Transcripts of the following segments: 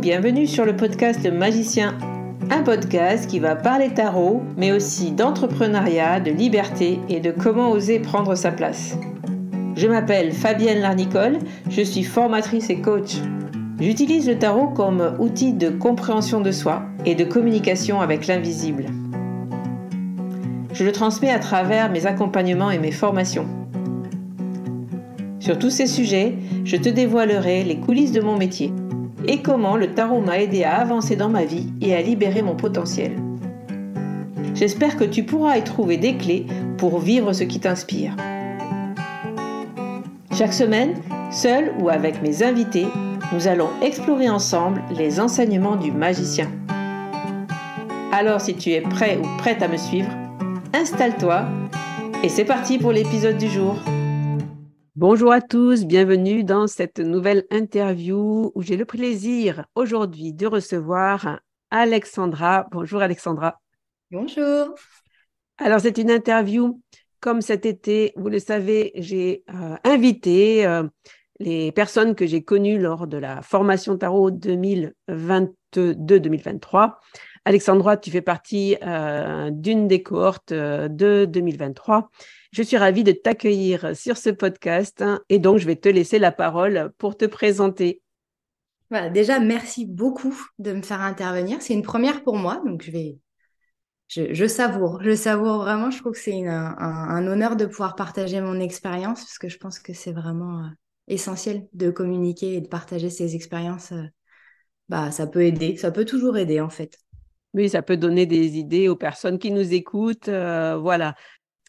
bienvenue sur le podcast Magicien, un podcast qui va parler tarot, mais aussi d'entrepreneuriat, de liberté et de comment oser prendre sa place. Je m'appelle Fabienne Larnicole, je suis formatrice et coach. J'utilise le tarot comme outil de compréhension de soi et de communication avec l'invisible. Je le transmets à travers mes accompagnements et mes formations. Sur tous ces sujets, je te dévoilerai les coulisses de mon métier et comment le tarot m'a aidé à avancer dans ma vie et à libérer mon potentiel. J'espère que tu pourras y trouver des clés pour vivre ce qui t'inspire. Chaque semaine, seul ou avec mes invités, nous allons explorer ensemble les enseignements du magicien. Alors si tu es prêt ou prête à me suivre, installe-toi et c'est parti pour l'épisode du jour. Bonjour à tous, bienvenue dans cette nouvelle interview où j'ai le plaisir aujourd'hui de recevoir Alexandra. Bonjour Alexandra. Bonjour. Alors c'est une interview comme cet été, vous le savez, j'ai invité les personnes que j'ai connues lors de la formation tarot 2022-2023. Alexandra, tu fais partie d'une des cohortes de 2023. Je suis ravie de t'accueillir sur ce podcast et donc je vais te laisser la parole pour te présenter. Voilà, déjà, merci beaucoup de me faire intervenir. C'est une première pour moi, donc je savoure. Je savoure vraiment. Je trouve que c'est un honneur de pouvoir partager mon expérience parce que je pense que c'est vraiment essentiel de communiquer et de partager ses expériences. Ça peut aider. Ça peut toujours aider, en fait. Oui, ça peut donner des idées aux personnes qui nous écoutent. Voilà.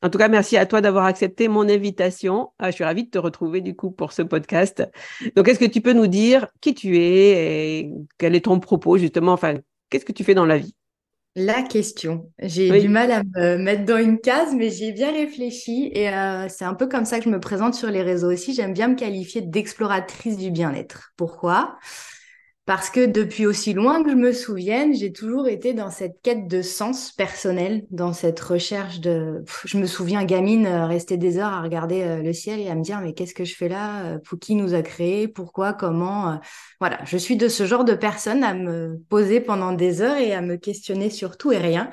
En tout cas, merci à toi d'avoir accepté mon invitation. Je suis ravie de te retrouver du coup pour ce podcast. Donc, est-ce que tu peux nous dire qui tu es et quel est ton propos justement? Enfin, qu'est-ce que tu fais dans la vie? La question. J'ai du Oui. mal à me mettre dans une case, mais j'y ai bien réfléchi et c'est un peu comme ça que je me présente sur les réseaux aussi. J'aime bien me qualifier d'exploratrice du bien-être. Pourquoi? Parce que depuis aussi loin que je me souvienne, j'ai toujours été dans cette quête de sens personnel, dans cette recherche de... Je me souviens, gamine, rester des heures à regarder le ciel et à me dire, mais qu'est-ce que je fais là? Pour qui nous a créés? Pourquoi? Comment? Voilà, je suis de ce genre de personne à me poser pendant des heures et à me questionner sur tout et rien.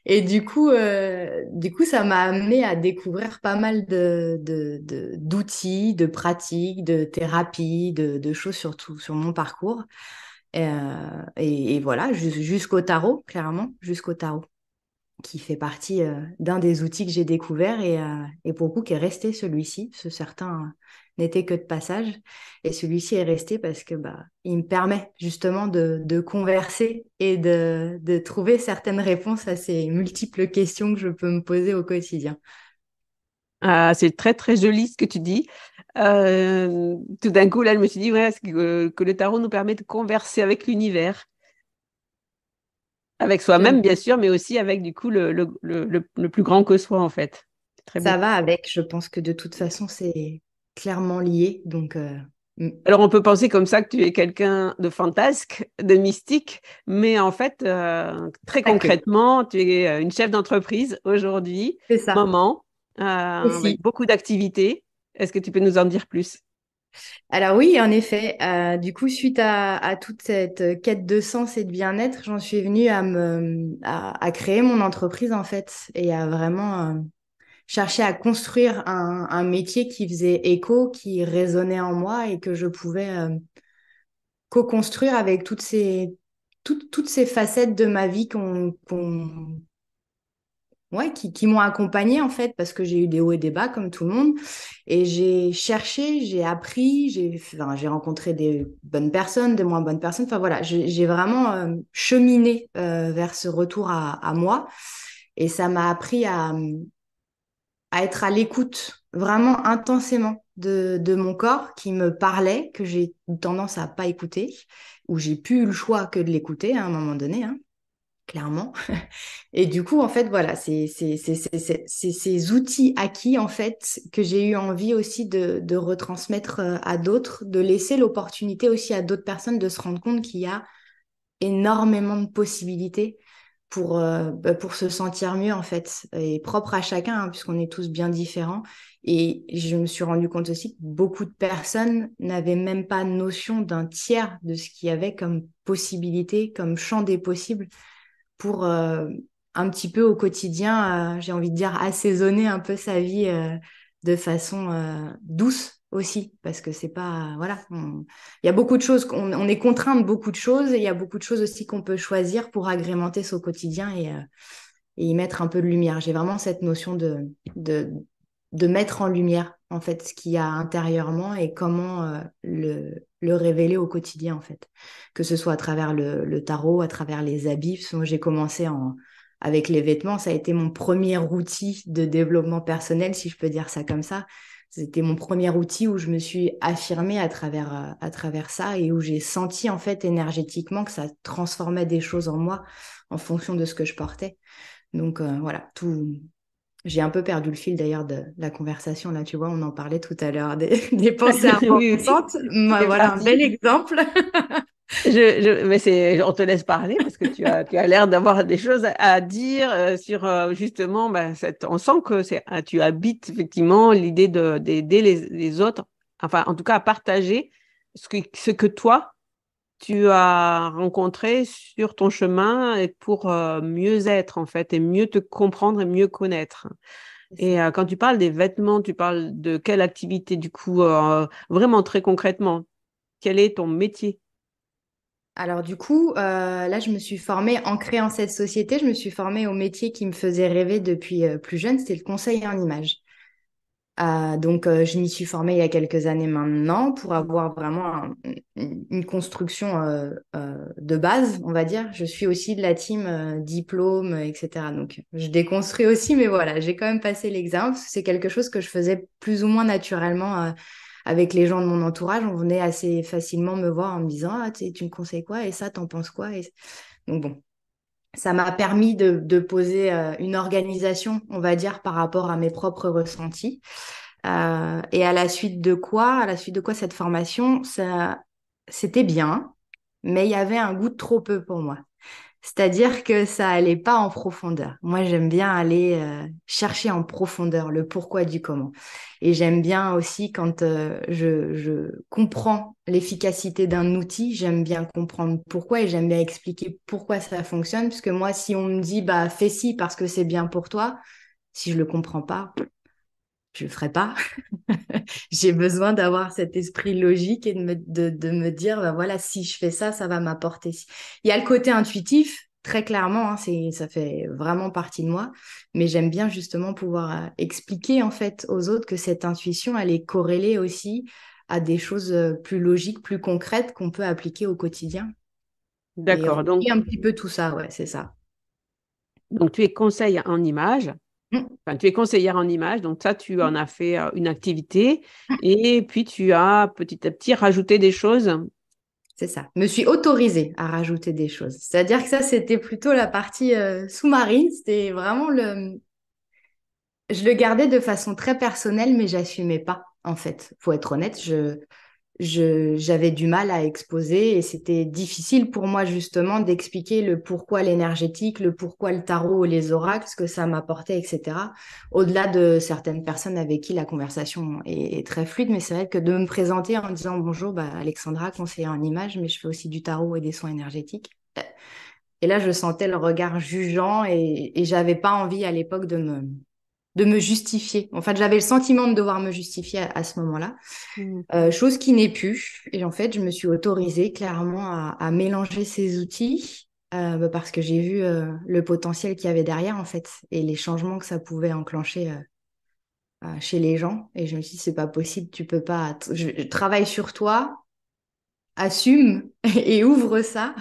Et du coup, ça m'a amené à découvrir pas mal d'outils, de pratiques, de thérapies, de choses surtout sur mon parcours. Et voilà, jusqu'au tarot, clairement, jusqu'au tarot, qui fait partie d'un des outils que j'ai découvert et pour le coup qui est resté celui-ci. Certains n'étaient que de passage et celui-ci est resté parce que il me permet justement de converser et de trouver certaines réponses à ces multiples questions que je peux me poser au quotidien. Ah, c'est très, très joli ce que tu dis. Tout d'un coup, là, je me suis dit ouais, que le tarot nous permet de converser avec l'univers, avec J'aime. soi-même, bien sûr, mais aussi avec du coup le plus grand que soi, en fait. C'est très Ça beau. va avec, je pense que de toute façon, c'est clairement lié. Donc, Alors, on peut penser comme ça que tu es quelqu'un de fantasque, de mystique, mais en fait, très pas que. concrètement, tu es une chef d'entreprise aujourd'hui, C'est ça maman, avec aussi. beaucoup d'activités. Est-ce que tu peux nous en dire plus? Alors oui, en effet, du coup, suite à toute cette quête de sens et de bien-être, j'en suis venue à créer mon entreprise en fait et à vraiment chercher à construire un métier qui faisait écho, qui résonnait en moi et que je pouvais co-construire avec toutes ces facettes de ma vie ouais, qui m'ont accompagnée en fait, parce que j'ai eu des hauts et des bas comme tout le monde. Et j'ai cherché, j'ai appris, j'ai rencontré des bonnes personnes, des moins bonnes personnes. Enfin voilà, j'ai vraiment cheminé vers ce retour à moi. Et ça m'a appris à être à l'écoute vraiment intensément de mon corps qui me parlait, que j'ai tendance à pas écouter, où j'ai plus eu le choix que de l'écouter à un moment donné, hein, clairement. Et du coup, en fait, voilà, c'est ces outils acquis, en fait, que j'ai eu envie aussi de retransmettre à d'autres, de laisser l'opportunité aussi à d'autres personnes de se rendre compte qu'il y a énormément de possibilités pour se sentir mieux en fait, et propre à chacun, hein, puisqu'on est tous bien différents. Et je me suis rendu compte aussi que beaucoup de personnes n'avaient même pas notion d'un tiers de ce qu'il y avait comme possibilité, comme champ des possibles pour un petit peu au quotidien, j'ai envie de dire, assaisonner un peu sa vie de façon douce aussi, parce que c'est pas, voilà, il y a beaucoup de choses, on est contraint de beaucoup de choses, et il y a beaucoup de choses aussi qu'on peut choisir pour agrémenter son quotidien et y mettre un peu de lumière. J'ai vraiment cette notion de mettre en lumière, en fait, ce qu'il y a intérieurement et comment le révéler au quotidien, en fait. Que ce soit à travers le tarot, à travers les habits. Parce que moi, j'ai commencé avec les vêtements. Ça a été mon premier outil de développement personnel, si je peux dire ça comme ça. C'était mon premier outil où je me suis affirmée à travers ça et où j'ai senti, en fait, énergétiquement que ça transformait des choses en moi en fonction de ce que je portais. Donc, voilà, tout. J'ai un peu perdu le fil d'ailleurs de la conversation. Là, tu vois, on en parlait tout à l'heure des pensées Oui, oui, importantes. c'est Voilà un bel parti. exemple. Mais on te laisse parler parce que tu as l'air d'avoir des choses à dire sur justement, on sent que tu habites effectivement l'idée d'aider les autres, enfin, en tout cas, à partager ce que toi, tu as rencontré sur ton chemin et pour mieux être, en fait, et mieux te comprendre et mieux connaître. C'est Et ça. quand tu parles des vêtements, tu parles de quelle activité, du coup, vraiment très concrètement, quel est ton métier? Alors du coup, là, je me suis formée en créant cette société. Je me suis formée au métier qui me faisait rêver depuis plus jeune, c'était le conseil en images. Donc, je m'y suis formée il y a quelques années maintenant pour avoir vraiment une construction de base, on va dire. Je suis aussi de la team diplôme, etc. Donc, je déconstruis aussi, mais voilà, j'ai quand même passé l'examen parce que c'est quelque chose que je faisais plus ou moins naturellement avec les gens de mon entourage. On venait assez facilement me voir en me disant, ah, tu me conseilles quoi? Et ça, t'en penses quoi? Donc, bon. Ça m'a permis de poser une organisation, on va dire, par rapport à mes propres ressentis. Et à la suite de quoi cette formation, c'était bien, mais il y avait un goût de trop peu pour moi. C'est-à-dire que ça allait pas en profondeur. Moi, j'aime bien aller chercher en profondeur le pourquoi du comment. Et j'aime bien aussi quand je comprends l'efficacité d'un outil, j'aime bien comprendre pourquoi et j'aime bien expliquer pourquoi ça fonctionne. Parce que moi, si on me dit, bah, fais ci parce que c'est bien pour toi, si je le comprends pas, je le ferai pas. J'ai besoin d'avoir cet esprit logique et de me dire, bah voilà, si je fais ça, ça va m'apporter. Il y a le côté intuitif, très clairement, hein, ça fait vraiment partie de moi, mais j'aime bien justement pouvoir expliquer en fait aux autres que cette intuition, elle est corrélée aussi à des choses plus logiques, plus concrètes qu'on peut appliquer au quotidien. Et D'accord. relier un petit peu tout ça, ouais, c'est ça. Donc, tu es conseil en images. Mm, Enfin, tu es conseillère en images. Donc, ça, tu en as fait une activité. Et puis, tu as petit à petit rajouté des choses. c'est ça. Me suis autorisée à rajouter des choses. C'est-à-dire que ça, c'était plutôt la partie sous-marine. C'était vraiment le. Je le gardais de façon très personnelle, mais j'assumais pas, en fait. Faut être honnête, j'avais du mal à exposer et c'était difficile pour moi justement d'expliquer le pourquoi l'énergétique, le pourquoi le tarot, les oracles, ce que ça m'apportait, etc. Au-delà de certaines personnes avec qui la conversation est très fluide, mais c'est vrai que de me présenter en disant bonjour, bah, Alexandra, conseillère en images, mais je fais aussi du tarot et des soins énergétiques. Et là, je sentais le regard jugeant et j'avais pas envie à l'époque de me justifier. En fait, j'avais le sentiment de devoir me justifier à ce moment-là, Mm. chose qui n'est plus. Et en fait, je me suis autorisée clairement à mélanger ces outils bah, parce que j'ai vu le potentiel qu'il y avait derrière, en fait, et les changements que ça pouvait enclencher chez les gens. Et je me suis dit, c'est pas possible, tu peux pas. Je travaille sur toi, assume et ouvre ça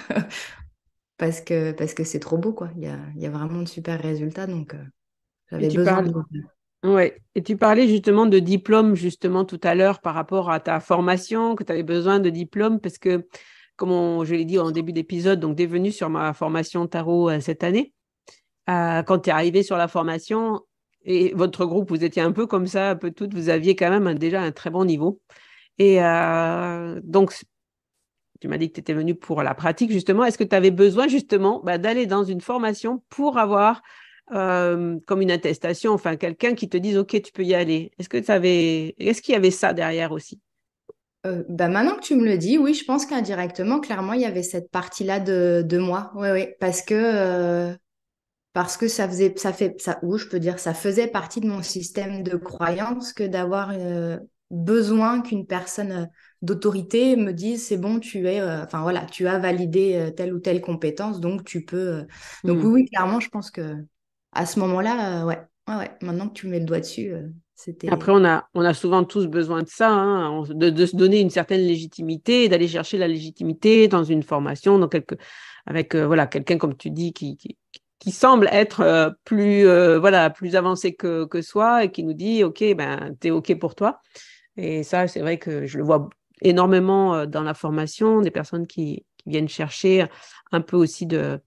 parce que c'est trop beau, quoi. Il y a vraiment de super résultats, donc Et j'avais tu besoin parles, de. ouais. Et tu parlais justement de diplôme, justement, tout à l'heure, par rapport à ta formation, que tu avais besoin de diplôme, parce que, je l'ai dit en début d'épisode, donc, tu es venue sur ma formation tarot cette année. Quand tu es arrivé sur la formation, et votre groupe, vous étiez un peu comme ça, un peu toutes, vous aviez quand même déjà un très bon niveau. Et donc, tu m'as dit que tu étais venue pour la pratique, justement. Est-ce que tu avais besoin, justement, d'aller dans une formation pour avoir comme une attestation, enfin, quelqu'un qui te dise, OK, tu peux y aller. Est-ce qu'il y avait ça derrière aussi? Maintenant que tu me le dis, oui, je pense qu'indirectement, clairement, il y avait cette partie-là de moi. Oui, oui, parce que ou je peux dire, ça faisait partie de mon système de croyance que d'avoir besoin qu'une personne d'autorité me dise, c'est bon, enfin voilà, tu as validé telle ou telle compétence, donc tu peux. Donc oui, Hmm. oui, clairement, je pense que à ce moment-là, ouais, ouais, ouais, maintenant que tu mets le doigt dessus, Après, c'était. on a souvent tous besoin de ça, hein, de se donner une certaine légitimité et d'aller chercher la légitimité dans une formation, avec voilà, quelqu'un, comme tu dis, qui semble être voilà, plus avancé que soi et qui nous dit, OK, ben, t'es OK pour toi. Et ça, c'est vrai que je le vois énormément dans la formation, des personnes qui viennent chercher un peu aussi de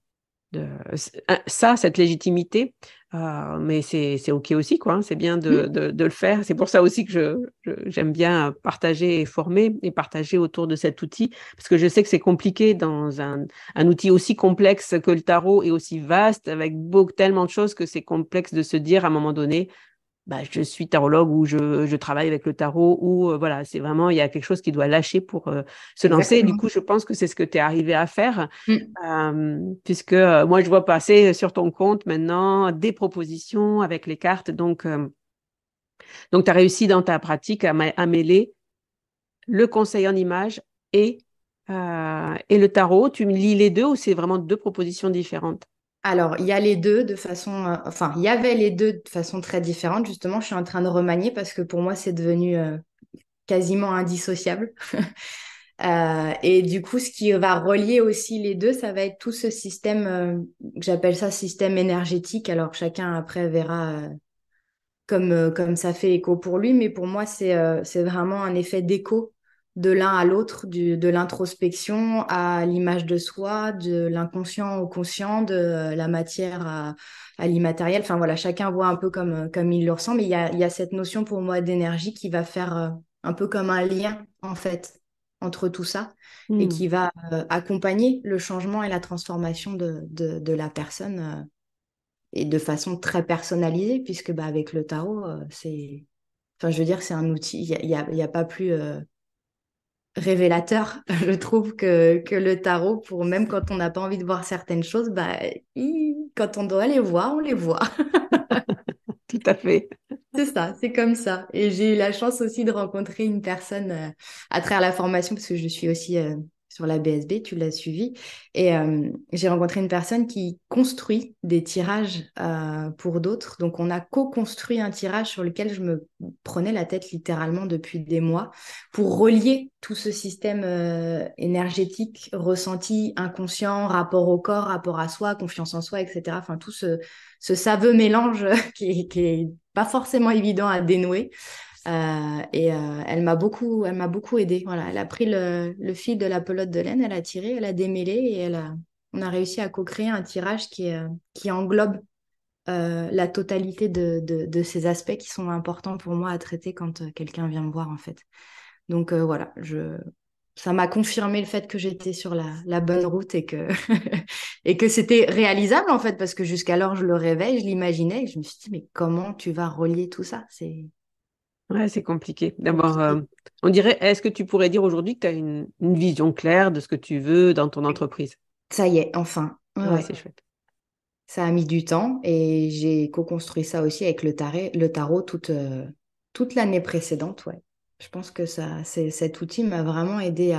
cette légitimité. Mais c'est OK aussi, quoi, hein. C'est bien de le faire. C'est pour ça aussi que j'aime bien partager et former et partager autour de cet outil, parce que je sais que c'est compliqué dans un outil aussi complexe que le tarot et aussi vaste, avec tellement de choses que c'est complexe de se dire à un moment donné, je suis tarologue ou je travaille avec le tarot ou voilà, c'est vraiment, il y a quelque chose qui doit lâcher pour se lancer. Et du Exactement. coup, je pense que c'est ce que tu es arrivé à faire, Mm. puisque moi, je vois passer sur ton compte maintenant des propositions avec les cartes. Donc tu as réussi dans ta pratique à mêler le conseil en images et le tarot. Tu me lis les deux ou c'est vraiment deux propositions différentes? Alors, il y a les deux de façon, enfin, il y avait les deux de façon très différente. Justement, je suis en train de remanier parce que pour moi, c'est devenu quasiment indissociable. Et du coup, ce qui va relier aussi les deux, ça va être tout ce système, j'appelle ça système énergétique. Alors, chacun après verra comme ça fait écho pour lui, mais pour moi, c'est vraiment un effet d'écho de l'un à l'autre, de l'introspection à l'image de soi, de l'inconscient au conscient, de la matière à l'immatériel. Enfin voilà, chacun voit un peu comme il le ressent, mais il y a cette notion pour moi d'énergie qui va faire un peu comme un lien, en fait, entre tout ça et Hmm. qui va accompagner le changement et la transformation de la personne. Et de façon très personnalisée, puisque avec le tarot, enfin, je veux dire, c'est un outil, il y a pas plus révélateur, je trouve, que le tarot, pour même quand on n'a pas envie de voir certaines choses, quand on doit les voir, on les voit. Tout à fait. C'est ça, c'est comme ça. Et j'ai eu la chance aussi de rencontrer une personne à travers la formation, parce que je suis aussi sur la BSB, tu l'as suivi. Et j'ai rencontré une personne qui construit des tirages pour d'autres. Donc, on a co-construit un tirage sur lequel je me prenais la tête littéralement depuis des mois pour relier tout ce système énergétique, ressenti, inconscient, rapport au corps, rapport à soi, confiance en soi, etc. Enfin, tout ce saveux mélange qui est pas forcément évident à dénouer. Elle m'a beaucoup aidée. Voilà, elle a pris le fil de la pelote de laine, elle a tiré, elle a démêlé et on a réussi à co-créer un tirage qui englobe la totalité de ces aspects qui sont importants pour moi à traiter quand quelqu'un vient me voir en fait. Donc voilà, ça m'a confirmé le fait que j'étais sur la bonne route et que, et que c'était réalisable en fait, parce que jusqu'alors je le rêvais, je l'imaginais et je me suis dit, mais comment tu vas relier tout ça? C'est Ouais, c'est compliqué. D'abord, compliqué. on dirait, est-ce que tu pourrais dire aujourd'hui que tu as une vision claire de ce que tu veux dans ton entreprise? Ça y est, enfin. Ouais, Ouais, ouais. c'est chouette. Ça a mis du temps et j'ai co-construit ça aussi avec le tarot toute l'année précédente. Ouais. Je pense que cet outil m'a vraiment aidé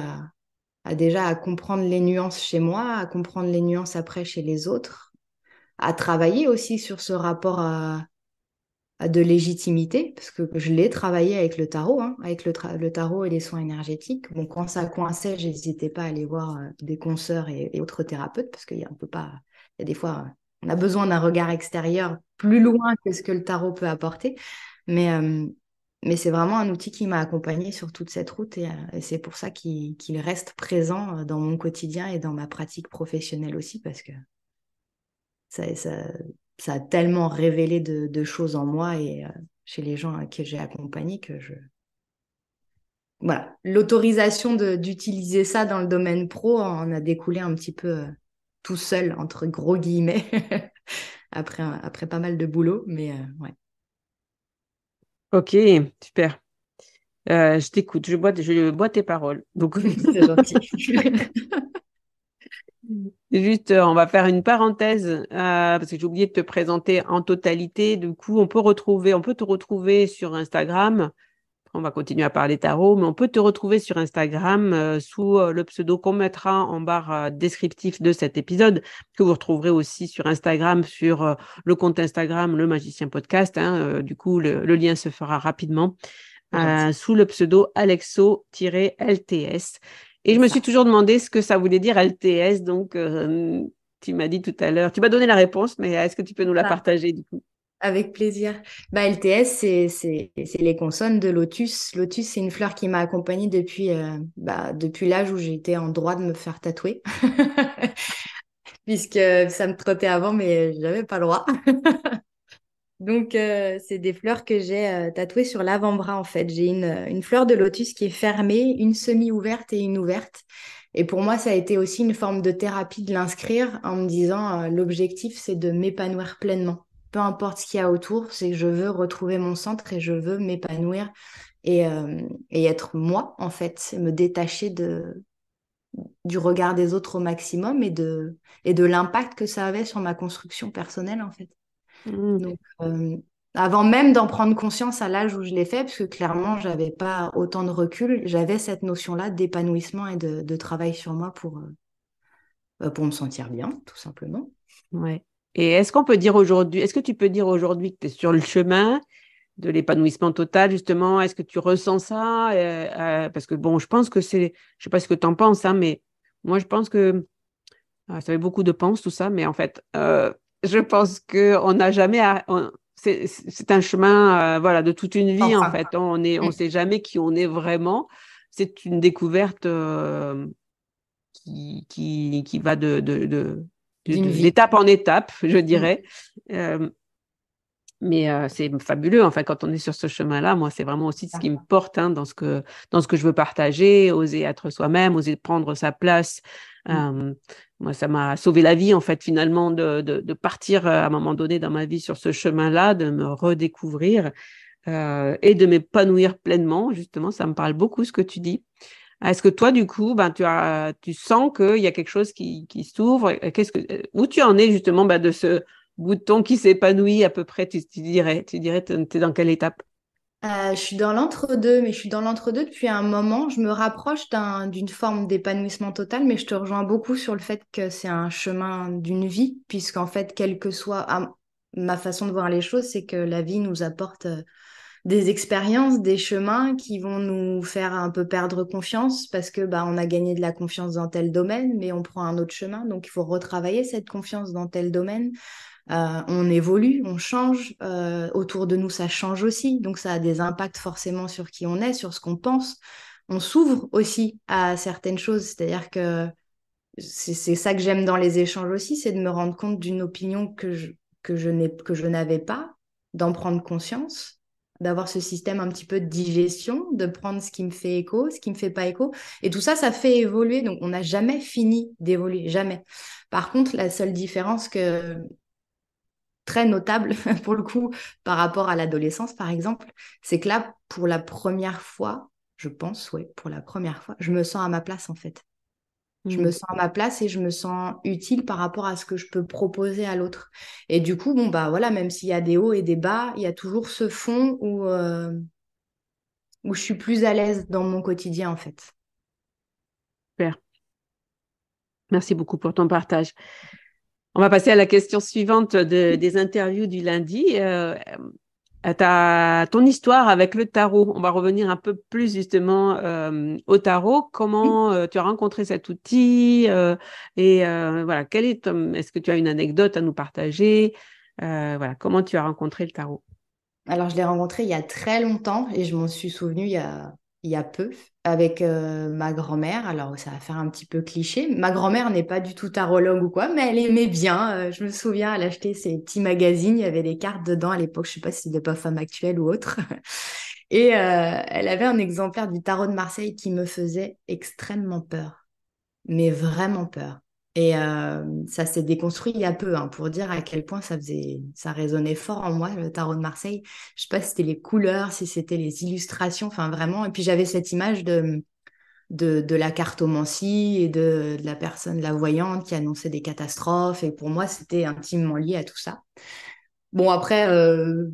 déjà à comprendre les nuances chez moi, à comprendre les nuances après chez les autres, à travailler aussi sur ce rapport à de légitimité, parce que je l'ai travaillé avec le tarot, hein, avec le tarot et les soins énergétiques. Bon, quand ça coinçait, j'hésitais pas à aller voir des consoeurs et autres thérapeutes, parce qu'on peut pas, il y a des fois, on a besoin d'un regard extérieur plus loin que ce que le tarot peut apporter. Mais, euh, mais c'est vraiment un outil qui m'a accompagnée sur toute cette route et c'est pour ça qu'il reste présent dans mon quotidien et dans ma pratique professionnelle aussi, parce que ça, ça, ça a tellement révélé de choses en moi et chez les gens que j'ai accompagnés que voilà, l'autorisation d'utiliser ça dans le domaine pro en a découlé un petit peu tout seul, entre gros guillemets, après pas mal de boulot, mais ouais. Ok, super. Je t'écoute, je bois tes paroles. Donc, C'est gentil. juste, on va faire une parenthèse parce que j'ai oublié de te présenter en totalité. Du coup, on peut te retrouver sur Instagram. On va continuer à parler tarot, mais on peut te retrouver sur Instagram sous le pseudo qu'on mettra en barre descriptif de cet épisode, que vous retrouverez aussi sur Instagram, sur le compte Instagram Le Magicien Podcast. Hein, du coup, le lien se fera rapidement C'est gentil. sous le pseudo Alexo-LTS. Et C'est je me suis ça. toujours demandé ce que ça voulait dire LTS. Donc, tu m'as dit tout à l'heure, tu m'as donné la réponse, mais est-ce que tu peux nous la Ça. partager du coup? Avec plaisir. Bah, LTS, c'est les consonnes de Lotus. Lotus, c'est une fleur qui m'a accompagnée depuis l'âge où j'étais en droit de me faire tatouer. Puisque ça me trottait avant, mais j'avais pas le droit. Donc, c'est des fleurs que j'ai tatouées sur l'avant-bras, en fait. J'ai une fleur de lotus qui est fermée, une semi-ouverte et une ouverte. Et pour moi, ça a été aussi une forme de thérapie de l'inscrire en me disant, l'objectif, c'est de m'épanouir pleinement. Peu importe ce qu'il y a autour, c'est que je veux retrouver mon centre et je veux m'épanouir et être moi, en fait, me détacher du regard des autres au maximum et de l'impact que ça avait sur ma construction personnelle, en fait. Mm. Donc, avant même d'en prendre conscience à l'âge où je l'ai fait, parce que clairement, j'avais pas autant de recul, j'avais cette notion-là d'épanouissement et de travail sur moi pour me sentir bien, tout simplement. Ouais. Et est-ce que tu peux dire aujourd'hui que tu es sur le chemin de l'épanouissement total, justement? Est-ce que tu ressens ça? Parce que bon, je pense que je sais pas ce que tu en penses, hein, mais moi, je pense que, ça fait beaucoup de penses, tout ça, mais en fait, je pense qu'on n'a jamais, c'est un chemin, voilà, de toute une vie, en Enfin, fait. On mm, sait jamais qui on est vraiment. C'est une découverte, qui va d'une vie. d'étape en étape, je Mm, dirais. Euh, mais c'est fabuleux, enfin, quand on est sur ce chemin-là, moi, c'est vraiment aussi ce qui me porte, hein, dans ce que je veux partager, oser être soi-même, oser prendre sa place. mm. Euh, Moi, ça m'a sauvé la vie, en fait, finalement, de partir à un moment donné dans ma vie sur ce chemin-là, de me redécouvrir et de m'épanouir pleinement. Justement, ça me parle beaucoup ce que tu dis. Est-ce que toi, du coup, ben, tu sens qu'il y a quelque chose qui s'ouvre? Où tu en es justement ben, de ce bouton qui s'épanouit à peu près, tu dirais, t'es dans quelle étape? Je suis dans l'entre-deux, mais je suis dans l'entre-deux depuis un moment. Je me rapproche d'une forme d'épanouissement total, mais je te rejoins beaucoup sur le fait que c'est un chemin d'une vie, puisqu'en fait, quelle que soit ma façon de voir les choses, c'est que la vie nous apporte des expériences, des chemins qui vont nous faire un peu perdre confiance parce que bah, on a gagné de la confiance dans tel domaine, mais on prend un autre chemin, donc il faut retravailler cette confiance dans tel domaine. On évolue, on change, autour de nous ça change aussi, donc ça a des impacts forcément sur qui on est, sur ce qu'on pense. On s'ouvre aussi à certaines choses, c'est-à-dire que c'est ça que j'aime dans les échanges aussi, c'est de me rendre compte d'une opinion que je n'avais pas, d'en prendre conscience, d'avoir ce système un petit peu de digestion, de prendre ce qui me fait écho, ce qui me fait pas écho. Et tout ça, ça fait évoluer. Donc, on n'a jamais fini d'évoluer, jamais. Par contre, la seule différence très notable pour le coup par rapport à l'adolescence, par exemple, c'est que là, pour la première fois, je pense, ouais, pour la première fois, je me sens à ma place en fait. Je me Hmm. sens à ma place et je me sens utile par rapport à ce que je peux proposer à l'autre. Et du coup, bon, bah voilà, même s'il y a des hauts et des bas, il y a toujours ce fond où je suis plus à l'aise dans mon quotidien, en fait. Super. Merci beaucoup pour ton partage. On va passer à la question suivante des interviews du lundi. Ton histoire avec le tarot. On va revenir un peu plus justement au tarot. Comment tu as rencontré cet outil voilà, est-ce que tu as une anecdote à nous partager? Voilà, comment tu as rencontré le tarot? Alors, je l'ai rencontré il y a très longtemps et je m'en suis souvenue il y a peu avec ma grand-mère. Alors, ça va faire un petit peu cliché. Ma grand-mère n'est pas du tout tarologue ou quoi, mais elle aimait bien. Je me souviens, elle achetait ces petits magazines. Il y avait des cartes dedans à l'époque. Je sais pas si c'était pas Femme Actuelle ou autre. Et elle avait un exemplaire du tarot de Marseille qui me faisait extrêmement peur, mais vraiment peur. Et ça s'est déconstruit il y a peu, hein, pour dire à quel point ça résonnait fort en moi, le tarot de Marseille. Je sais pas si c'était les couleurs, si c'était les illustrations, enfin vraiment. Et puis j'avais cette image de la cartomancie et de la personne, la voyante, qui annonçait des catastrophes. Et pour moi, c'était intimement lié à tout ça. Bon, après,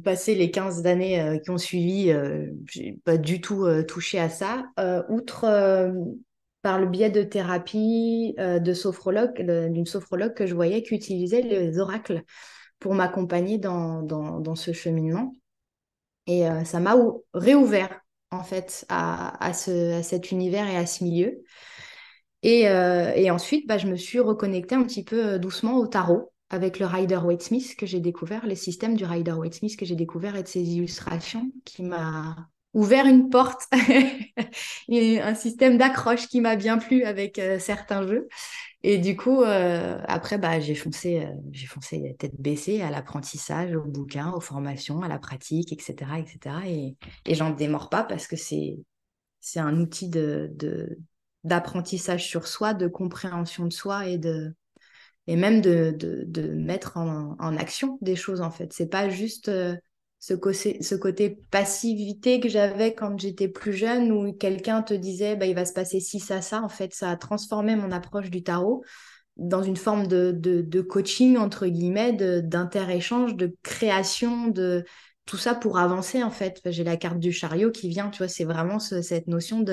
passé les 15 années qui ont suivi, j'ai pas du tout touché à ça. Outre par le biais de thérapie de sophrologue, d'une sophrologue que je voyais qui utilisait les oracles pour m'accompagner dans ce cheminement. Et ça m'a réouvert, en fait, à cet univers et à ce milieu. Et ensuite, bah, je me suis reconnectée un petit peu doucement au tarot avec le Rider-Waite-Smith que j'ai découvert, les systèmes du Rider-Waite-Smith que j'ai découvert et de ses illustrations qui m'a ouvert une porte et un système d'accroche qui m'a bien plu avec certains jeux. Et du coup, après, bah, j'ai foncé tête baissée à l'apprentissage, aux bouquins, aux formations, à la pratique, etc., etc. Et j'en démords pas parce que c'est un outil d'apprentissage sur soi, de compréhension de soi et même de mettre en action des choses, en fait. C'est pas juste ce côté passivité que j'avais quand j'étais plus jeune où quelqu'un te disait bah, il va se passer ci, ça. En fait, ça a transformé mon approche du tarot dans une forme de coaching, entre guillemets, d'inter-échange, de création, de tout ça pour avancer, en fait. J'ai la carte du chariot qui vient, tu vois, c'est vraiment cette notion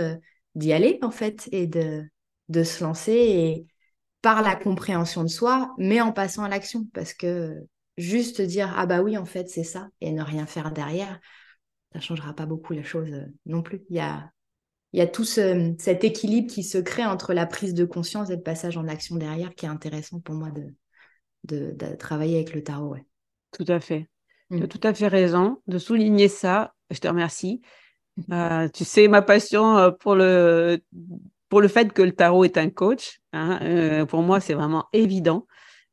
d'y aller, en fait, et de se lancer et par la compréhension de soi, mais en passant à l'action. Parce que juste dire, ah bah oui, en fait, c'est ça, et ne rien faire derrière, ça changera pas beaucoup les choses non plus. Il y a tout cet équilibre qui se crée entre la prise de conscience et le passage en action derrière qui est intéressant pour moi de travailler avec le tarot. Ouais. Tout à fait. Tu as Mm. tout à fait raison de souligner ça. Je te remercie. Tu sais, ma passion pour le fait que le tarot est un coach, hein, pour moi, c'est vraiment évident.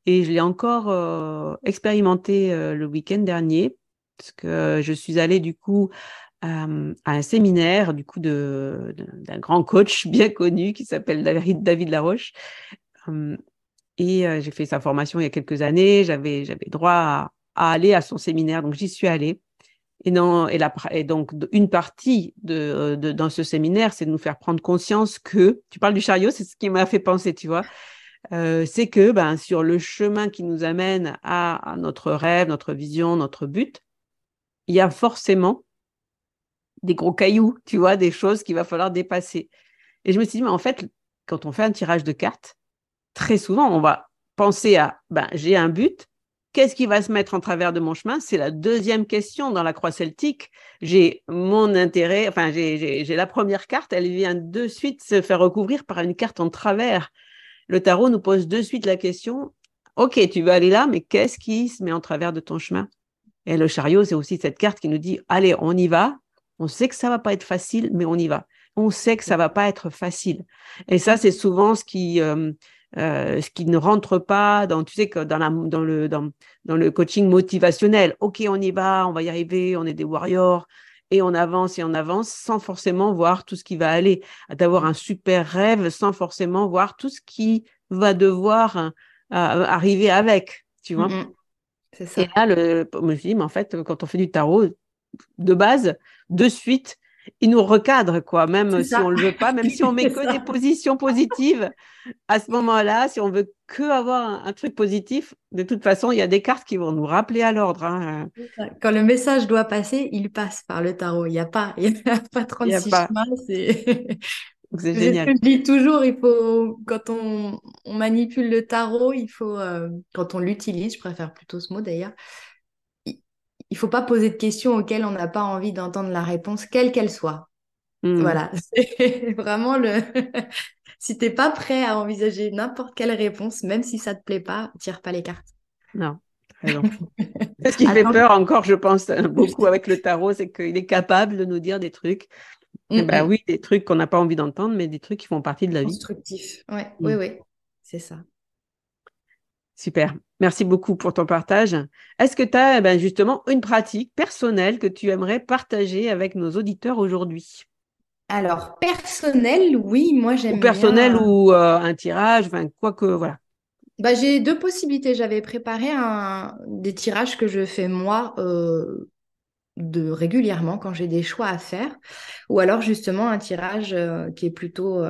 Et je l'ai encore expérimenté le week-end dernier, parce que je suis allée du coup à un séminaire du coup d'un grand coach bien connu qui s'appelle David Laroche. Euh, j'ai fait sa formation il y a quelques années. J'avais droit à aller à son séminaire, donc j'y suis allée. Et donc, une partie dans ce séminaire, c'est de nous faire prendre conscience que, tu parles du chariot, c'est ce qui m'a fait penser, tu vois, c'est que ben, sur le chemin qui nous amène à notre rêve, notre vision, notre but, il y a forcément des gros cailloux, tu vois, des choses qu'il va falloir dépasser. Et je me suis dit, mais en fait, quand on fait un tirage de cartes, très souvent, on va penser à, ben, j'ai un but, qu'est-ce qui va se mettre en travers de mon chemin? C'est la deuxième question dans la croix celtique. J'ai mon intérêt, enfin, j'ai la première carte, elle vient de suite se faire recouvrir par une carte en travers. Le tarot nous pose de suite la question, OK, tu veux aller là, mais qu'est-ce qui se met en travers de ton chemin? Et le chariot, c'est aussi cette carte qui nous dit, allez, on y va. On sait que ça va pas être facile, mais on y va. On sait que ça va pas être facile. Et ça, c'est souvent ce qui ne rentre pas dans, tu sais, que dans le coaching motivationnel. OK, on va y arriver, on est des warriors. Et on avance sans forcément voir tout ce qui va aller. D'avoir un super rêve sans forcément voir tout ce qui va devoir arriver avec, tu Mm, vois. mm. C'est Et ça. là, je me suis dit, mais en fait, quand on fait du tarot, de base, de suite, il nous recadre, quoi, C'est même si on ça. ne le veut pas, même si on met C'est que des ça. positions positives, à ce moment-là, si on veut que avoir un truc positif, de toute façon, il y a des cartes qui vont nous rappeler à l'ordre, hein. Quand le message doit passer, il passe par le tarot. Il y a pas Il n'y a 36 pas. chemins. C'est C'est c'est ce que génial. je dis toujours. Il faut, quand on manipule le tarot, il faut, quand on l'utilise, je préfère plutôt ce mot d'ailleurs, il, il faut pas poser de questions auxquelles on n'a pas envie d'entendre la réponse, quelle qu'elle soit. Hmm. Voilà, c'est vraiment le. Si t'es pas prêt à envisager n'importe quelle réponse, même si ça te plaît pas, tire pas les cartes. Non, t'as raison. Ce qui fait Attends. peur encore, je pense, beaucoup avec le tarot, c'est qu'il est capable de nous dire des trucs. Eh Mm, ben mm. oui, des trucs qu'on n'a pas envie d'entendre, mais des trucs qui font partie de la vie. Constructif. Ouais, oui, Hmm. oui, c'est ça. Super. Merci beaucoup pour ton partage. Est-ce que tu as justement une pratique personnelle que tu aimerais partager avec nos auditeurs aujourd'hui? Alors, personnel, oui, moi Ou j'aime personnel bien. ou un tirage, enfin, quoi que, voilà. Bah, j'ai deux possibilités. J'avais préparé des tirages que je fais moi régulièrement quand j'ai des choix à faire. Ou alors justement un tirage qui est plutôt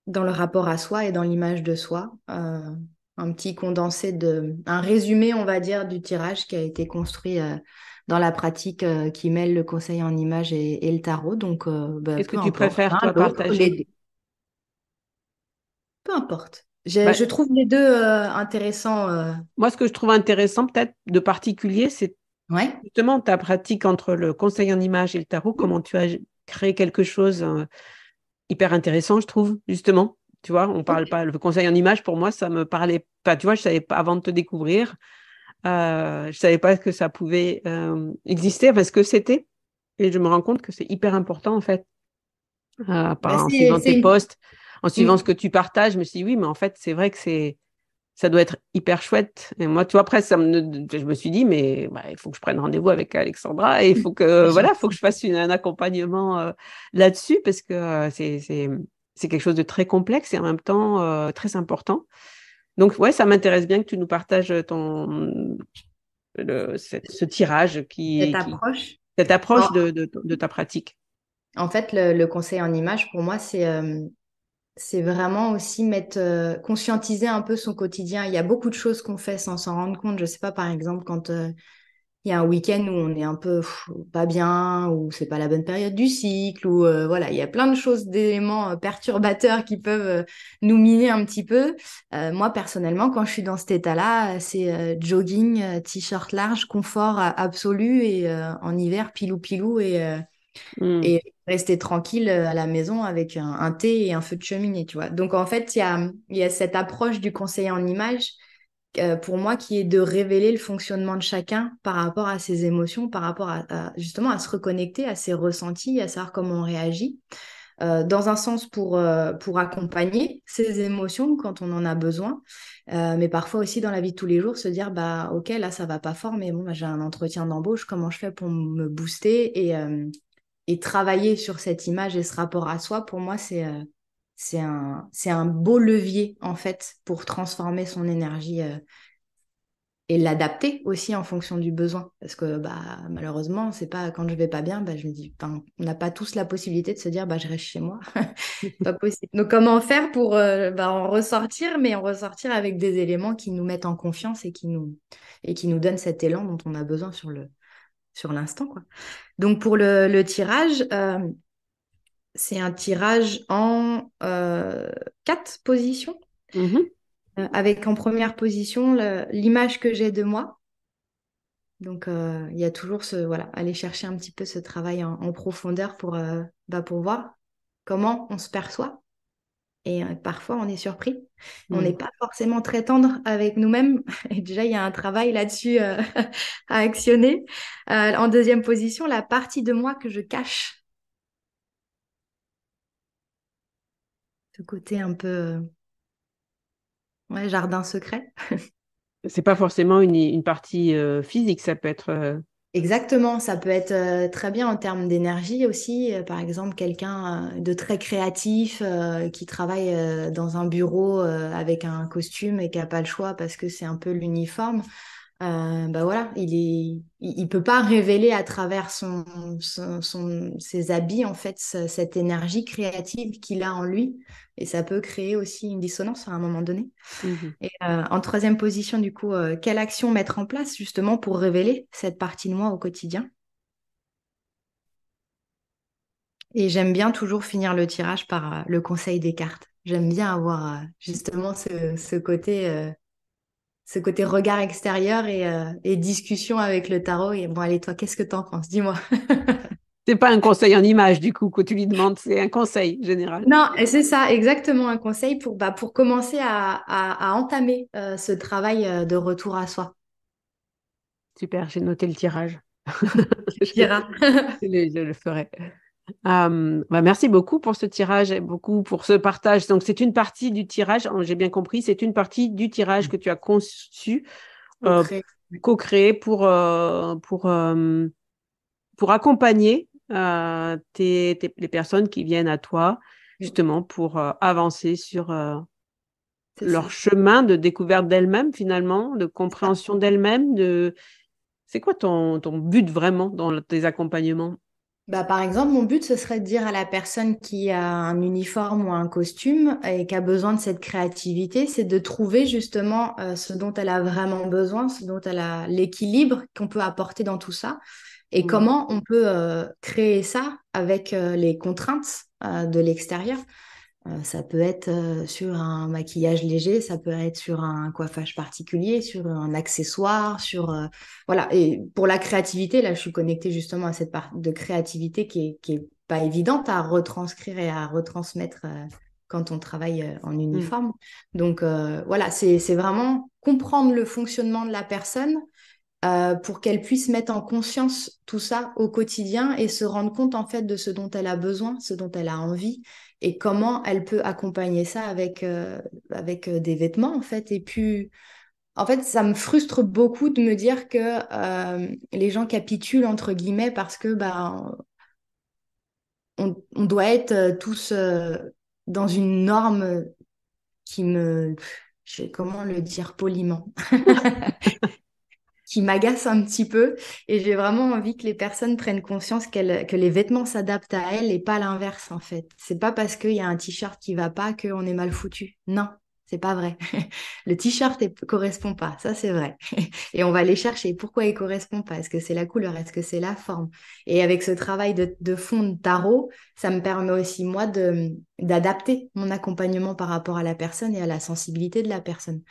dans le rapport à soi et dans l'image de soi. Un petit condensé un résumé, on va dire, du tirage qui a été construit dans la pratique qui mêle le conseil en image et le tarot. Donc, bah, Qu'est-ce que peu tu importe, préfères, l'un, toi, l'autre, les partager? deux. Peu importe. Bah, Je trouve les deux intéressants. moi, ce que je trouve intéressant, peut-être de particulier, c'est Ouais. justement ta pratique entre le conseil en image et le tarot, comment tu as créé quelque chose hyper intéressant, je trouve, justement. Tu vois, on parle Ok. pas, le conseil en image, pour moi, ça me parlait pas. Tu vois, je savais pas avant de te découvrir. Je savais pas que ça pouvait exister, parce que c'était. Et je me rends compte que c'est hyper important, en fait, Bah, en suivant tes c'est posts, en suivant ce une- que tu partages. Je me suis dit, oui, mais en fait, c'est vrai que ça doit être hyper chouette. Et moi, tu vois, après, je me suis dit, mais il faut que je prenne rendez-vous avec Alexandra et il faut que, voilà, faut que je fasse un accompagnement là-dessus parce que c'est quelque chose de très complexe et en même temps très important. Donc, ouais, ça m'intéresse bien que tu nous partages ce tirage cette approche. cette Bon, approche de ta pratique. en fait, le conseil en image, pour moi, c'est vraiment aussi conscientiser un peu son quotidien. Il y a beaucoup de choses qu'on fait sans s'en rendre compte. Je sais pas, par exemple, quand il y a un week-end où on est un peu pas bien, ou c'est pas la bonne période du cycle, ou voilà, il y a plein de choses, d'éléments perturbateurs qui peuvent nous miner un petit peu. Moi, personnellement, quand je suis dans cet état-là, c'est jogging, t-shirt large, confort absolu, et en hiver, pilou-pilou, Mm. et rester tranquille à la maison avec un thé et un feu de cheminée, tu vois. Donc, en fait, il y a cette approche du conseiller en image pour moi, qui est de révéler le fonctionnement de chacun par rapport à ses émotions, par rapport justement à se reconnecter à ses ressentis, à savoir comment on réagit. Dans un sens pour accompagner ses émotions quand on en a besoin, mais parfois aussi dans la vie de tous les jours, se dire, bah ok, là ça va pas fort, mais bon, bah, j'ai un entretien d'embauche, comment je fais pour me booster et travailler sur cette image et ce rapport à soi, pour moi, c'est un beau levier en fait pour transformer son énergie et l'adapter aussi en fonction du besoin. Parce que bah, malheureusement, c'est pas quand je vais pas bien, bah, je me dis, enfin, on n'a pas tous la possibilité de se dire, bah, je reste chez moi. Pas possible. Donc, comment faire pour en ressortir, mais en ressortir avec des éléments qui nous mettent en confiance et qui nous donnent cet élan dont on a besoin sur l'instant, quoi. Donc, pour le tirage, c'est un tirage en 4 positions, Mhm. avec en première position l'image que j'ai de moi. Donc, il y a toujours voilà, aller chercher un petit peu ce travail en profondeur pour voir comment on se perçoit. Et parfois, on est surpris. On n'est Mm. pas forcément très tendre avec nous-mêmes. Et déjà, il y a un travail là-dessus à actionner. En deuxième position, la partie de moi que je cache. Ce côté un peu ouais, jardin secret. C'est pas forcément une partie physique, ça peut être. Exactement, ça peut être très bien en termes d'énergie aussi. Par exemple, quelqu'un de très créatif qui travaille dans un bureau avec un costume et qui n'a pas le choix parce que c'est un peu l'uniforme. Bah voilà, il peut pas révéler à travers ses habits en fait cette énergie créative qu'il a en lui, et ça peut créer aussi une dissonance à un moment donné. Mhm. Et en troisième position, du coup, quelle action mettre en place justement pour révéler cette partie de moi au quotidien? Et j'aime bien toujours finir le tirage par le conseil des cartes. J'aime bien avoir justement ce côté regard extérieur et discussion avec le tarot. Et bon, allez, toi, qu'est-ce que t'en penses? Dis-moi. C'est pas un conseil en image, du coup, que tu lui demandes, c'est un conseil général. Non, et c'est ça, exactement un conseil pour commencer à entamer ce travail de retour à soi. Super, j'ai noté le tirage. Tu me diras. Je le ferai. Merci beaucoup pour ce tirage et beaucoup pour ce partage. Donc, c'est une partie du tirage, j'ai bien compris, c'est une partie du tirage que tu as conçu, euh, Co-créer. co-créé pour accompagner les personnes qui viennent à toi, Mm. justement, pour avancer sur C'est ça. leur chemin de découverte d'elles-mêmes, finalement, de C'est ça. compréhension d'elles-mêmes. C'est quoi ton but vraiment dans tes accompagnements? Bah, par exemple, mon but, ce serait de dire à la personne qui a un uniforme ou un costume et qui a besoin de cette créativité, c'est de trouver justement ce dont elle a vraiment besoin, ce dont elle a l'équilibre qu'on peut apporter dans tout ça et Mm. comment on peut créer ça avec les contraintes de l'extérieur. Ça peut être sur un maquillage léger, ça peut être sur un coiffage particulier, sur un accessoire, sur voilà. Et pour la créativité, là, je suis connectée justement à cette part de créativité qui est pas évidente à retranscrire et à retransmettre quand on travaille en Mm. uniforme. Donc voilà, c'est vraiment comprendre le fonctionnement de la personne pour qu'elle puisse mettre en conscience tout ça au quotidien et se rendre compte en fait de ce dont elle a besoin, ce dont elle a envie et comment elle peut accompagner ça avec des vêtements en fait. Et puis, en fait, ça me frustre beaucoup de me dire que les gens capitulent entre guillemets parce que bah, on doit être tous dans une norme qui me... Je sais comment le dire poliment qui m'agace un petit peu. Et j'ai vraiment envie que les personnes prennent conscience que les vêtements s'adaptent à elles et pas l'inverse, en fait. C'est pas parce qu'il y a un t-shirt qui va pas qu'on est mal foutu. Non, c'est pas vrai. Le t-shirt correspond pas, ça c'est vrai. Et on va aller chercher pourquoi il correspond pas. Est-ce que c'est la couleur? Est-ce que c'est la forme? Et avec ce travail de fond de tarot, ça me permet aussi, moi, d'adapter mon accompagnement par rapport à la personne et à la sensibilité de la personne.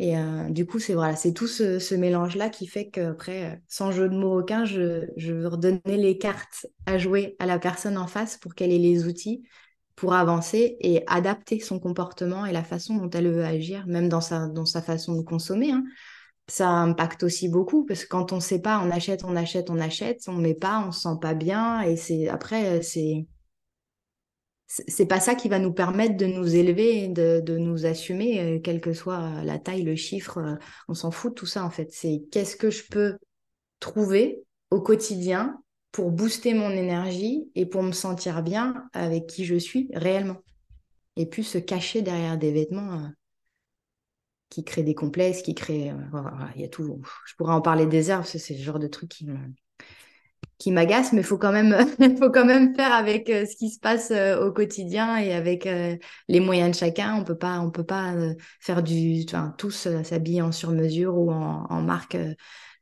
Et du coup, c'est voilà, c'est tout ce mélange-là qui fait qu'après, sans jeu de mots aucun, je veux redonner les cartes à jouer à la personne en face pour qu'elle ait les outils pour avancer et adapter son comportement et la façon dont elle veut agir, même dans sa façon de consommer, hein. Ça impacte aussi beaucoup parce que quand on ne sait pas, on achète, on achète, on achète, on ne met pas, on ne se sent pas bien et c'est pas ça qui va nous permettre de nous élever et de nous assumer, quelle que soit la taille, le chiffre, on s'en fout de tout ça en fait. C'est qu'est-ce que je peux trouver au quotidien pour booster mon énergie et pour me sentir bien avec qui je suis réellement. Et puis se cacher derrière des vêtements qui créent des complexes, qui créent... voilà, il y a tout. Je pourrais en parler des heures, parce que c'est le genre de truc qui m'agace, mais il faut quand même, faut quand même faire avec ce qui se passe au quotidien et avec les moyens de chacun. On peut pas faire enfin, tous s'habiller en sur-mesure ou en marque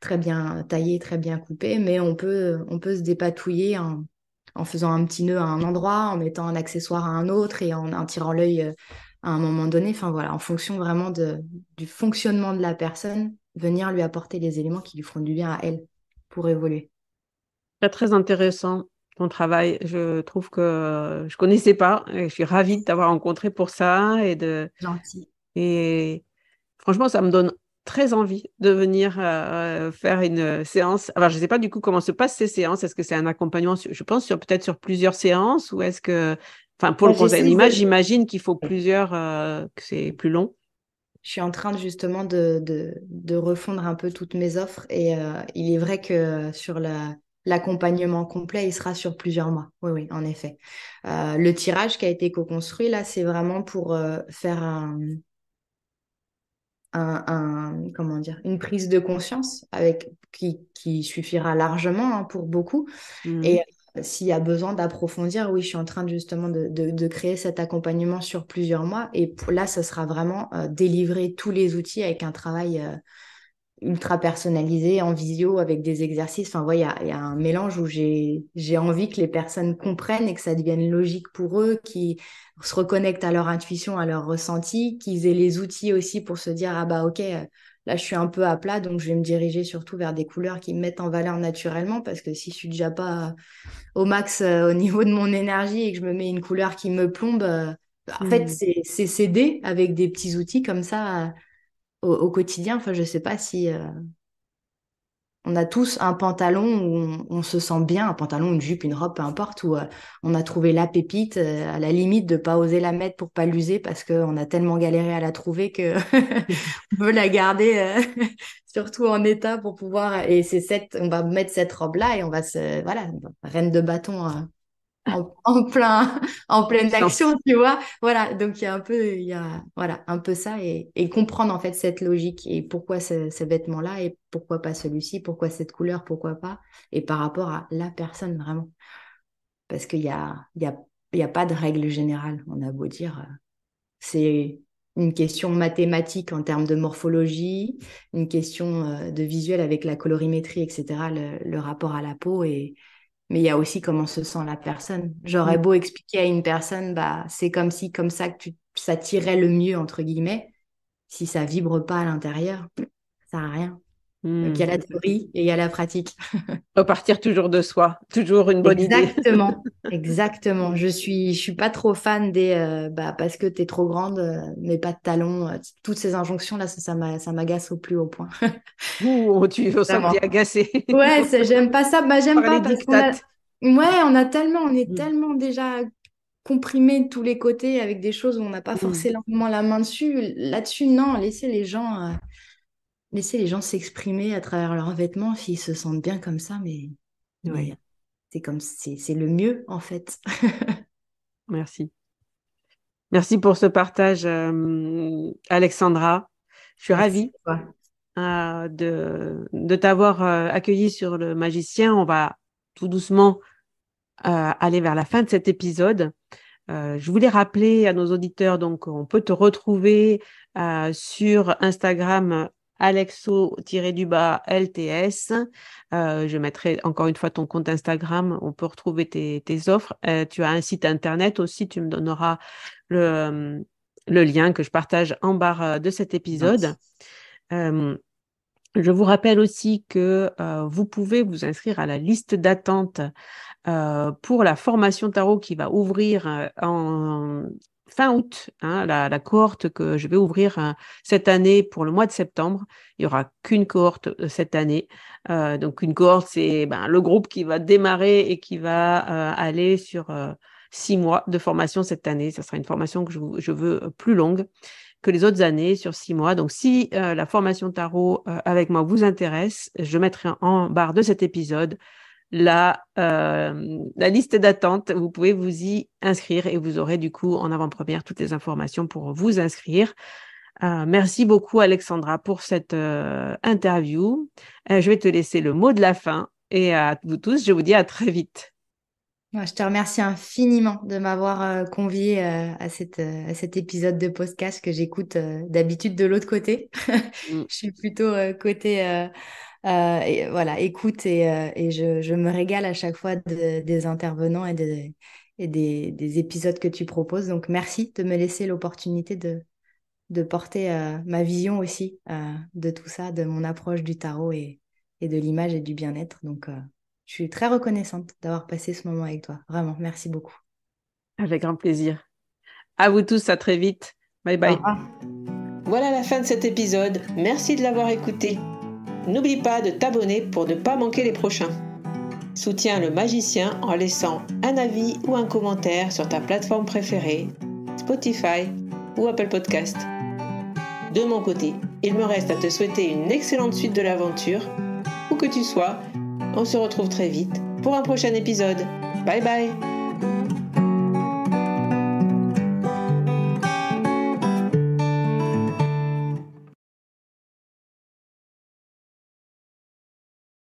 très bien taillée, très bien coupée, mais on peut se dépatouiller en faisant un petit nœud à un endroit, en mettant un accessoire à un autre et en tirant l'œil à un moment donné. Enfin voilà, en fonction vraiment du fonctionnement de la personne, venir lui apporter les éléments qui lui feront du bien à elle pour évoluer. Très, très intéressant ton travail. Je trouve que je connaissais pas et je suis ravie de t'avoir rencontré pour ça Gentil. et franchement, ça me donne très envie de venir faire une séance. Alors, je ne sais pas du coup comment se passent ces séances. Est-ce que c'est un accompagnement, je pense, peut-être sur plusieurs séances ou est-ce que, enfin, pour Bah, le conseil en j'essaye image, de... j'imagine qu'il faut plusieurs, que c'est plus long. Je suis en train justement de refondre un peu toutes mes offres et il est vrai que sur l'accompagnement complet, il sera sur plusieurs mois. Oui, oui, en effet. Le tirage qui a été co-construit, là, c'est vraiment pour faire comment dire, une prise de conscience qui suffira largement hein, pour beaucoup. Et Mhm. s'il y a besoin d'approfondir, oui, je suis en train justement de créer cet accompagnement sur plusieurs mois. Et là, ce sera vraiment délivrer tous les outils avec un travail ultra personnalisé en visio avec des exercices. Enfin, voilà, il y a un mélange où j'ai envie que les personnes comprennent et que ça devienne logique pour eux, qu'ils se reconnectent à leur intuition, à leur ressenti, qu'ils aient les outils aussi pour se dire, ah bah ok, là je suis un peu à plat, donc je vais me diriger surtout vers des couleurs qui me mettent en valeur naturellement, parce que si je suis déjà pas au max au niveau de mon énergie et que je me mets une couleur qui me plombe, en fait, Mhm. c'est s'aider avec des petits outils comme ça au quotidien. Enfin, je sais pas si on a tous un pantalon où on se sent bien, un pantalon, une jupe, une robe, peu importe, où on a trouvé la pépite, à la limite de pas oser la mettre pour pas l'user parce qu'on a tellement galéré à la trouver que on veut la garder surtout en état pour pouvoir. Et on va mettre cette robe-là et on va voilà, reine de bâton. En pleine action, tu vois. Voilà, donc il y a voilà, un peu ça et comprendre en fait cette logique et pourquoi ce vêtement-là et pourquoi pas celui-ci, pourquoi cette couleur, pourquoi pas, et par rapport à la personne vraiment. Parce il y a pas de règle générale, on a beau dire. C'est une question mathématique en termes de morphologie, une question de visuel avec la colorimétrie, etc., le rapport à la peau mais il y a aussi comment se sent la personne. J'aurais beau expliquer à une personne, bah, c'est comme si, comme ça que ça tirait le mieux, entre guillemets. Si ça vibre pas à l'intérieur, ça sert à rien. Donc, il y a la théorie et il y a la pratique. Repartir toujours de soi, toujours une bonne idée. Exactement, exactement. Je suis pas trop fan des, parce que t'es trop grande, mais pas de talons. Toutes ces injonctions-là, ça m'agace au plus haut point. Ouh, on sent que tu es Vraiment. agacée. Ouais, j'aime pas ça. Bah, j'aime Par pas les parce qu'on dictats. a, ouais, on est tellement déjà comprimé de tous les côtés avec des choses où on n'a pas forcément la main dessus. Là-dessus, non, laissez les gens s'exprimer à travers leurs vêtements s'ils se sentent bien comme ça, mais Oui, c'est le mieux en fait. merci. Merci pour ce partage, Alexandra. Je suis Merci ravie à toi. de t'avoir accueilli sur le magicien. On va tout doucement aller vers la fin de cet épisode. Je voulais rappeler à nos auditeurs, donc on peut te retrouver sur Instagram alexo-LTS. Je mettrai encore une fois ton compte Instagram. On peut retrouver tes offres. Tu as un site internet aussi. Tu me donneras le lien que je partage en barre de cet épisode. Je vous rappelle aussi que vous pouvez vous inscrire à la liste d'attente pour la formation tarot qui va ouvrir en fin août, hein, la cohorte que je vais ouvrir cette année pour le mois de septembre. Il n'y aura qu'une cohorte cette année. Donc, une cohorte, c'est le groupe qui va démarrer et qui va aller sur 6 mois de formation cette année. Ça sera une formation que je veux plus longue que les autres années sur 6 mois. Donc, si la formation tarot avec moi vous intéresse, je mettrai en barre de cet épisode la liste d'attente. Vous pouvez vous y inscrire et vous aurez du coup en avant-première toutes les informations pour vous inscrire. Merci beaucoup Alexandra pour cette interview. Je vais te laisser le mot de la fin et à vous tous, je vous dis à très vite. Moi, je te remercie infiniment de m'avoir conviée à cet épisode de podcast que j'écoute d'habitude de l'autre côté. Je suis plutôt côté et voilà, écoute et je me régale à chaque fois des intervenants et des épisodes que tu proposes. Donc, merci de me laisser l'opportunité de porter ma vision aussi de tout ça, de mon approche du tarot et de l'image et du bien-être. Donc, je suis très reconnaissante d'avoir passé ce moment avec toi. Vraiment, merci beaucoup. Avec grand plaisir. À vous tous, à très vite. Bye Au bye. revoir. Voilà la fin de cet épisode. Merci de l'avoir écouté. N'oublie pas de t'abonner pour ne pas manquer les prochains. Soutiens le magicien en laissant un avis ou un commentaire sur ta plateforme préférée, Spotify ou Apple Podcast. De mon côté, il me reste à te souhaiter une excellente suite de l'aventure. Où que tu sois, on se retrouve très vite pour un prochain épisode. Bye bye!